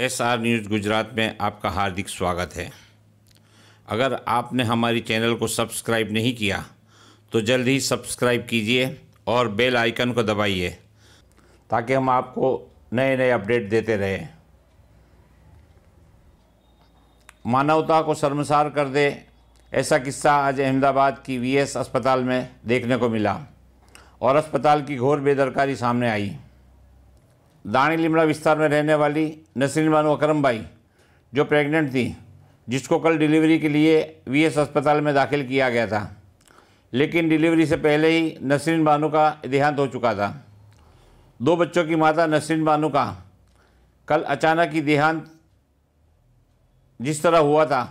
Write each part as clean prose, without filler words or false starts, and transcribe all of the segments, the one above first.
SR news Gujarat में आपका हार्दिक स्वागत है। अगर आपने हमारी चैनल को सब्सक्राइब नहीं किया तो जल्द ही सब्सक्राइब कीजिए और बेल आइकन को दबाइए ताकि हम आपको नए नए अपडेट देते रहें। मानवता को शर्मसार कर दे ऐसा किस्सा आज अहमदाबाद की VS अस्पताल में देखने को मिला और अस्पताल की घोर बेदरकारी सामने आई। दाणी लिमड़ा विस्तार में रहने वाली नसरीन बानो अकरम भाई जो प्रेग्नेंट थी, जिसको कल डिलीवरी के लिए VS अस्पताल में दाखिल किया गया था, लेकिन डिलीवरी से पहले ही नसरीन बानो का देहांत हो चुका था। 2 बच्चों की माता नसरीन बानो का कल अचानक ही देहांत जिस तरह हुआ था,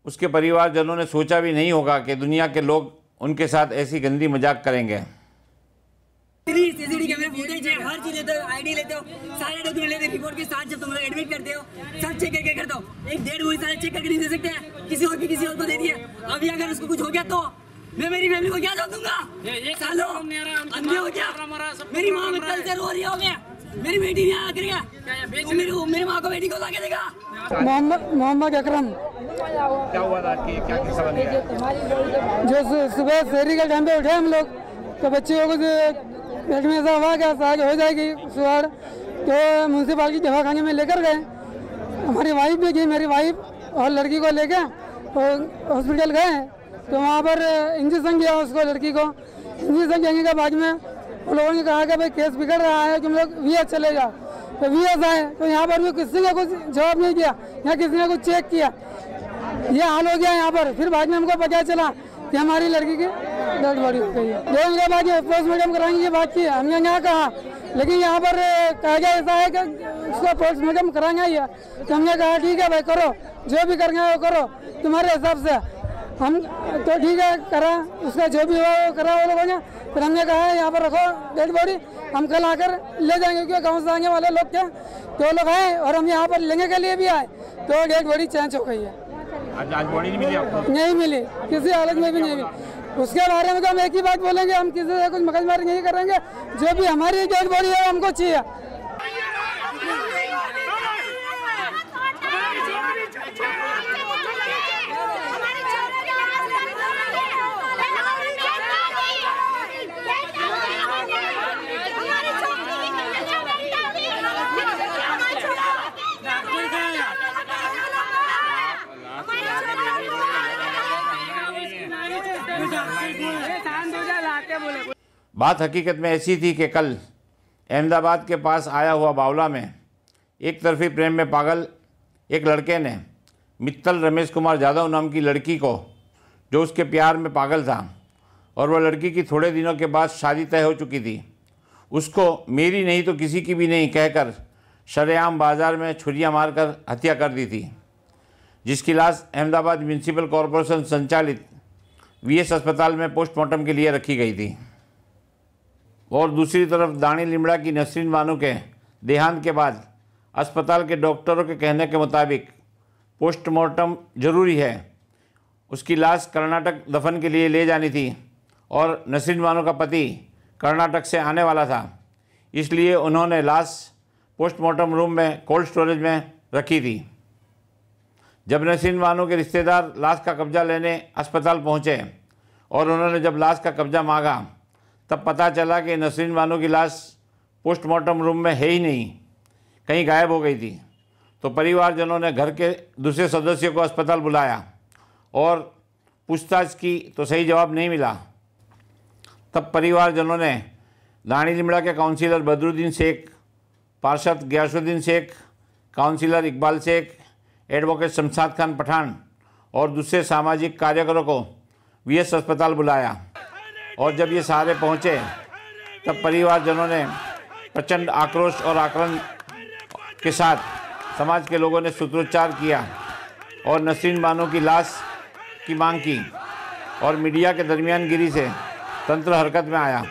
उसके परिवारजनों ने सोचा भी नहीं होगा कि दुनिया के लोग उनके साथ ऐसी गंदी मजाक करेंगे। सीसीटीवी कैमरे फुटेज है, हर चीज लेते हो, आईडी लेते हो, सारे डॉक्यूमेंट लेते हो, रिपोर्ट के साथ जब तुम लोग एडमिट करते हो सब चेक करके करते हो। एक डेढ़ गोली सारे चेक करके नहीं दे सकते हैं, किसी और को दे दिए। अभी अगर उसको कुछ हो गया तो मैं मेरी फैमिली को क्या जवाब दूंगा? सालों अंधे हो गया, मेरी माँ में कल से रो रही हो गया, मेरी बेटी नहीं आया करेगा, मेरी माँ को बेटी को लाके देगा। मोहम्मद अकरम। क्या हुआ था कि क्या किस्सा बन गया? जो सुबह शहरी के टाइम पे उठे हम लोग तो बच्चे को पेट में ऐसा हुआ क्या आगे हो जाएगी सुहाड़, तो म्यूनसिपालिटी दवाखाने में लेकर गए। हमारी वाइफ भी गई, मेरी वाइफ और लड़की को लेके हॉस्पिटल गए तो वहाँ पर इंजेक्शन दिया उसको, लड़की को इंजेक्शन देने के बाद में उन लोगों ने कहा कि भाई केस बिगड़ रहा है, तुम लोग VS चले जाओ। तो VS आए तो यहाँ पर भी किसी ने कुछ जवाब नहीं दिया, यहाँ किसी ने कुछ चेक किया, ये हाल हो गया यहाँ पर। फिर बाद में हमको पता चला कि हमारी लड़की की डेड बॉडी हो गई है। जो उनके बाद पोस्टमार्टम कराएंगे ये बात की हमने यहाँ कहा, लेकिन यहाँ पर कहा गया ऐसा है कि उसको पोस्टमार्टम कराएंगे ही है। तो हमने कहा ठीक है भाई करो, जो भी करना है वो करो तुम्हारे हिसाब से। हम तो ठीक है करा, उसका जो भी हुआ वो करा वो लोगों ने। फिर हमने कहा यहाँ पर रखो डेड बॉडी, हम कल आकर ले जाएंगे, क्योंकि गाँव से आने वाले लोग थे तो लोग आए और हम यहाँ पर लेने के लिए भी आए तो डेड बॉडी चेंज हो गई है। आज बॉडी नहीं मिली आपको? नहीं मिली, किसी हालत में भी नहीं मिली। उसके बारे में तो हम एक ही बात बोलेंगे, हम किसी से कुछ मगजमारी नहीं करेंगे, जो भी हमारी डेड बॉडी है हमको चाहिए। बात हकीकत में ऐसी थी कि कल अहमदाबाद के पास आया हुआ बावला में एक तरफी प्रेम में पागल एक लड़के ने मित्तल रमेश कुमार यादव नाम की लड़की को, जो उसके प्यार में पागल था और वह लड़की की थोड़े दिनों के बाद शादी तय हो चुकी थी, उसको मेरी नहीं तो किसी की भी नहीं कहकर शरेआम बाज़ार में छुरियां मारकर हत्या कर दी थी, जिसकी लाश अहमदाबाद म्यूनसिपल कॉरपोरेशन संचालित VS अस्पताल में पोस्टमार्टम के लिए रखी गई थी। और दूसरी तरफ दाणी लिमड़ा की नसरीन बानो के देहांत के बाद अस्पताल के डॉक्टरों के कहने के मुताबिक पोस्टमार्टम ज़रूरी है। उसकी लाश कर्नाटक दफन के लिए ले जानी थी और नसरीन बानो का पति कर्नाटक से आने वाला था, इसलिए उन्होंने लाश पोस्टमार्टम रूम में कोल्ड स्टोरेज में रखी थी। जब नसरीन बानो के रिश्तेदार लाश का कब्जा लेने अस्पताल पहुंचे और उन्होंने जब लाश का कब्जा मांगा तब पता चला कि नसरीन बानो की लाश पोस्टमार्टम रूम में है ही नहीं, कहीं गायब हो गई थी। तो परिवारजनों ने घर के दूसरे सदस्यों को अस्पताल बुलाया और पूछताछ की तो सही जवाब नहीं मिला। तब परिवारजनों ने दाणी लिमड़ा के काउंसिलर बदरुद्दीन शेख, पार्षद गयासुद्दीन शेख, काउंसिलर इकबाल शेख, एडवोकेट शमशाद खान पठान और दूसरे सामाजिक कार्यकरों को VS अस्पताल बुलाया। और जब ये सारे पहुँचे तब परिवारजनों ने प्रचंड आक्रोश और आक्रोश के साथ समाज के लोगों ने सूत्रोच्चार किया और नसरीन बानो की लाश की मांग की और मीडिया के दरमियानगिरी से तंत्र हरकत में आया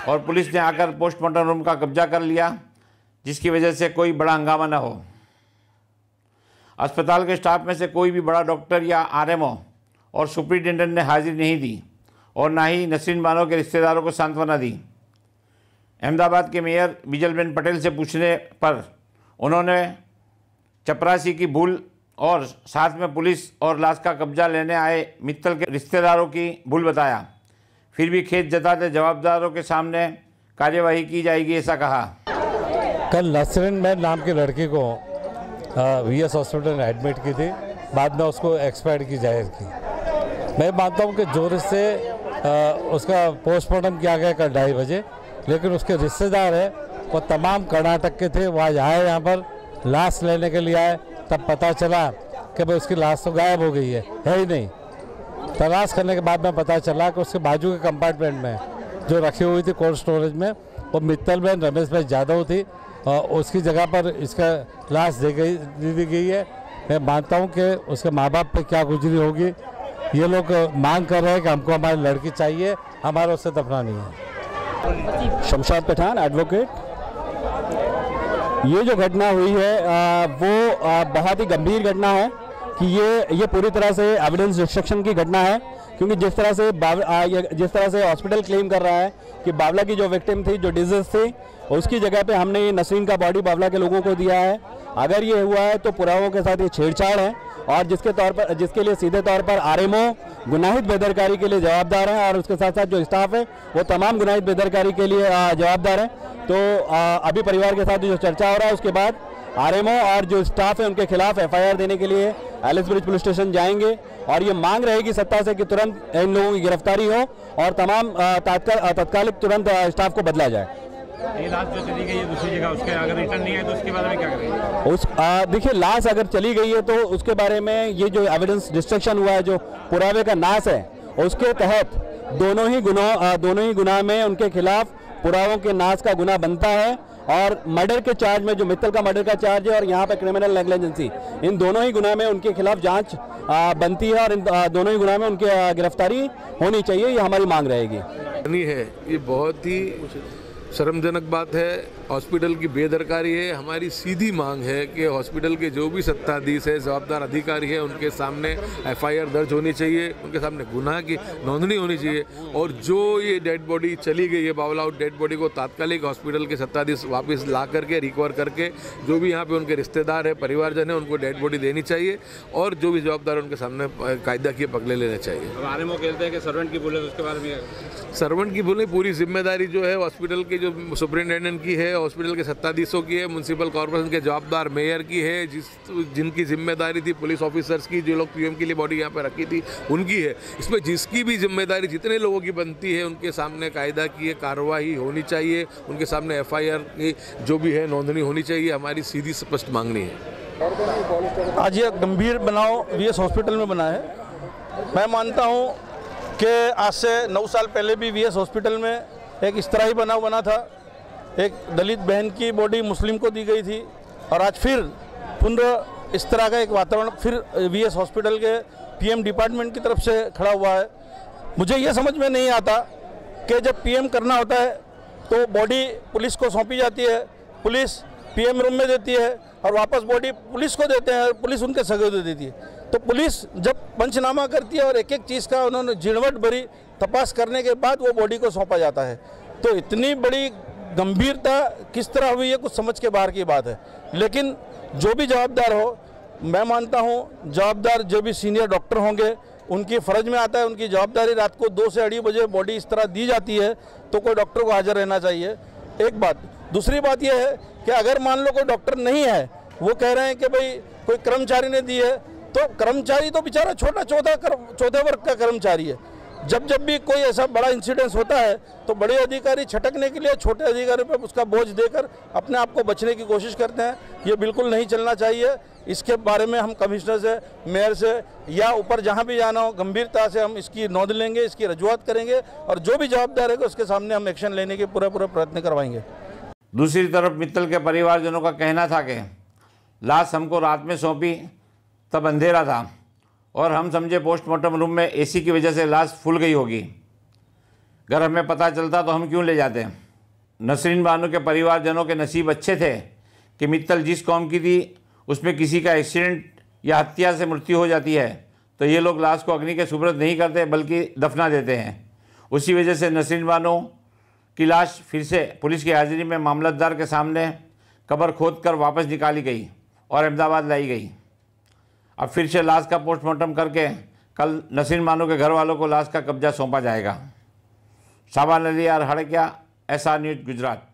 और पुलिस ने आकर पोस्टमार्टम रूम का कब्जा कर लिया, जिसकी वजह से कोई बड़ा हंगामा न हो। अस्पताल के स्टाफ में से कोई भी बड़ा डॉक्टर या RMO और सुप्रिंटेंडेंट ने हाजिरी नहीं दी और ना ही नसरीन बानो के रिश्तेदारों को सांत्वना दी। अहमदाबाद के मेयर बिजलबेन पटेल से पूछने पर उन्होंने चपरासी की भूल और साथ में पुलिस और लाश का कब्जा लेने आए मित्तल के रिश्तेदारों की भूल बताया। फिर भी खेद जताते जवाबदारों के सामने कार्यवाही की जाएगी, ऐसा कहा। कल नसरीन बहन नाम की लड़की को VS हॉस्पिटल में एडमिट की थी, बाद में उसको एक्सपायर की जाहिर की। मैं मानता हूँ कि जोर से उसका पोस्टमार्टम किया गया कल 2:30 बजे, लेकिन उसके रिश्तेदार है वो तमाम कर्नाटक के थे, वो आज आए यहाँ पर लाश लेने के लिए आए, तब पता चला कि भाई उसकी लाश तो गायब हो गई है ही नहीं। तलाश करने के बाद में पता चला कि उसके बाजू के कंपार्टमेंट में जो रखी हुई थी कोल्ड स्टोरेज में, वो मित्तल बहन रमेश भाई यादव थी और उसकी जगह पर इसका लाश दे दी गई है। मैं मानता हूँ कि उसके माँ बाप पे क्या गुजरी होगी। ये लोग मांग कर रहे हैं कि हमको हमारी लड़की चाहिए, हमारा उससे दफनानी है। शमशाद पठान एडवोकेट। ये जो घटना हुई है वो बहुत ही गंभीर घटना है कि ये पूरी तरह से एविडेंस डिस्ट्रक्शन की घटना है, क्योंकि जिस तरह से हॉस्पिटल क्लेम कर रहा है कि बावला की जो विक्टिम थी, जो डिजीज थी, उसकी जगह पे हमने ये नसरीन का बॉडी बावला के लोगों को दिया है। अगर ये हुआ है तो पुरावों के साथ ये छेड़छाड़ है और जिसके लिए सीधे तौर पर RMO गुनाहित बेदरकारी के लिए जवाबदार है और उसके साथ साथ जो स्टाफ है वो तमाम गुनाहित बेदरकारी के लिए जवाबदार है। तो अभी परिवार के साथ जो चर्चा हो रहा है उसके बाद RMO और जो स्टाफ है उनके खिलाफ FIR देने के लिए एलिस ब्रिज पुलिस स्टेशन जाएंगे और ये मांग रहेगी सत्ता से कि तुरंत इन लोगों की गिरफ्तारी हो और तमाम तत्कालिक तुरंत स्टाफ को बदला जाए। ये लाश जो चली गई है दूसरी जगह, उसके अगर रिटर्न नहीं है तो उसके बारे में क्या करेंगे? देखिए, लाश अगर चली गई है तो उसके बारे में ये जो एविडेंस डिस्ट्रक्शन हुआ है, जो पुरावे का नाश है, उसके तहत दोनों ही गुनाह में उनके खिलाफ पुरावों के नाश का गुनाह बनता है और मर्डर के चार्ज में जो मित्तल का मर्डर का चार्ज है और यहाँ पे क्रिमिनल नेग्लिजेंसी, इन दोनों ही गुनाह में उनके खिलाफ जांच बनती है और इन दोनों ही गुनाह में उनकी गिरफ्तारी होनी चाहिए। ये हमारी मांग रहेगी। ये बहुत ही शर्मजनक बात है। हॉस्पिटल की बेदरकारी है। हमारी सीधी मांग है कि हॉस्पिटल के जो भी सत्ताधीश है, जवाबदार अधिकारी है, उनके सामने FIR दर्ज होनी चाहिए, उनके सामने गुनाह की नोंदनी होनी चाहिए और जो ये डेड बॉडी चली गई है, बावला डेड बॉडी को तात्कालिक हॉस्पिटल के सत्ताधीश वापस ला करके रिकवर करके जो भी यहाँ पे उनके रिश्तेदार है, परिवारजन है, उनको डेड बॉडी देनी चाहिए और जो भी जवाबदार है उनके सामने कायदा के पगले लेने चाहिए। RMO कहते हैं कि सर्वेंट की भूल है, उसके बारे में सर्वेंट की भूल, पूरी जिम्मेदारी जो है हॉस्पिटल के जो सुपरिटेंडेंट की है, हॉस्पिटल के सत्ताधीशों की है, म्युनिसिपल कॉर्पोरेशन के जवाबदार मेयर की है, जिनकी जिम्मेदारी थी पुलिस ऑफिसर्स की, जो लोग PM के लिए बॉडी यहाँ पे रखी थी उनकी है। इसमें जिसकी भी जिम्मेदारी जितने लोगों की बनती है उनके सामने कायदा की कार्रवाई होनी चाहिए, उनके सामने FIR की जो भी है नोंदनी होनी चाहिए। हमारी सीधी स्पष्ट मांगनी है। आज ये गंभीर बनाव VS हॉस्पिटल में बना है। मैं मानता हूँ कि आज से 9 साल पहले भी VS हॉस्पिटल में एक इस तरह ही बनाव बना था। एक दलित बहन की बॉडी मुस्लिम को दी गई थी और आज फिर पुनः इस तरह का एक वातावरण फिर VS हॉस्पिटल के PM डिपार्टमेंट की तरफ से खड़ा हुआ है। मुझे ये समझ में नहीं आता कि जब PM करना होता है तो बॉडी पुलिस को सौंपी जाती है, पुलिस PM रूम में देती है और वापस बॉडी पुलिस को देते हैं, पुलिस उनके सगे दे देती है। तो पुलिस जब पंचनामा करती है और एक एक चीज़ का उन्होंने झीणवट भरी तपास करने के बाद वो बॉडी को सौंपा जाता है, तो इतनी बड़ी गंभीरता किस तरह हुई है कुछ समझ के बाहर की बात है। लेकिन जो भी जवाबदार हो, मैं मानता हूँ जवाबदार जो भी सीनियर डॉक्टर होंगे उनकी फ़र्ज में आता है, उनकी जवाबदारी। रात को 2 से 2:30 बजे बॉडी इस तरह दी जाती है तो कोई डॉक्टर को हाजिर रहना चाहिए, एक बात। दूसरी बात यह है कि अगर मान लो कोई डॉक्टर नहीं है, वो कह रहे हैं कि भाई कोई कर्मचारी ने दी है, तो कर्मचारी तो बेचारा चौथे वर्ग का कर्मचारी है। जब भी कोई ऐसा बड़ा इंसिडेंस होता है तो बड़े अधिकारी छटकने के लिए छोटे अधिकारी पर उसका बोझ देकर अपने आप को बचने की कोशिश करते हैं। ये बिल्कुल नहीं चलना चाहिए। इसके बारे में हम कमिश्नर से, मेयर से या ऊपर जहां भी जाना हो गंभीरता से हम इसकी नोंद लेंगे, इसकी रजूआत करेंगे और जो भी जवाबदार है उसके सामने हम एक्शन लेने के पूरा प्रयत्न करवाएंगे। दूसरी तरफ मित्तल के परिवारजनों का कहना था कि लाश हमको रात में सौंपी तब अंधेरा था और हम समझे पोस्टमार्टम रूम में AC की वजह से लाश फूल गई होगी। अगर हमें पता चलता तो हम क्यों ले जाते। नसरीन बानो के परिवारजनों के नसीब अच्छे थे कि मित्तल जिस कौम की थी उसमें किसी का एक्सीडेंट या हत्या से मृत्यु हो जाती है तो ये लोग लाश को अग्नि के सुपुर्द नहीं करते बल्कि दफना देते हैं। उसी वजह से नसरीन बानो की लाश फिर से पुलिस की हाजिरी में मामलतदार के सामने कब्र खोद कर वापस निकाली गई और अहमदाबाद लाई गई। अब फिर से लाश का पोस्टमार्टम करके कल नसीर मानो के घर वालों को लाश का कब्जा सौंपा जाएगा। शाबान अली यार हड़किया, SR न्यूज़ गुजरात।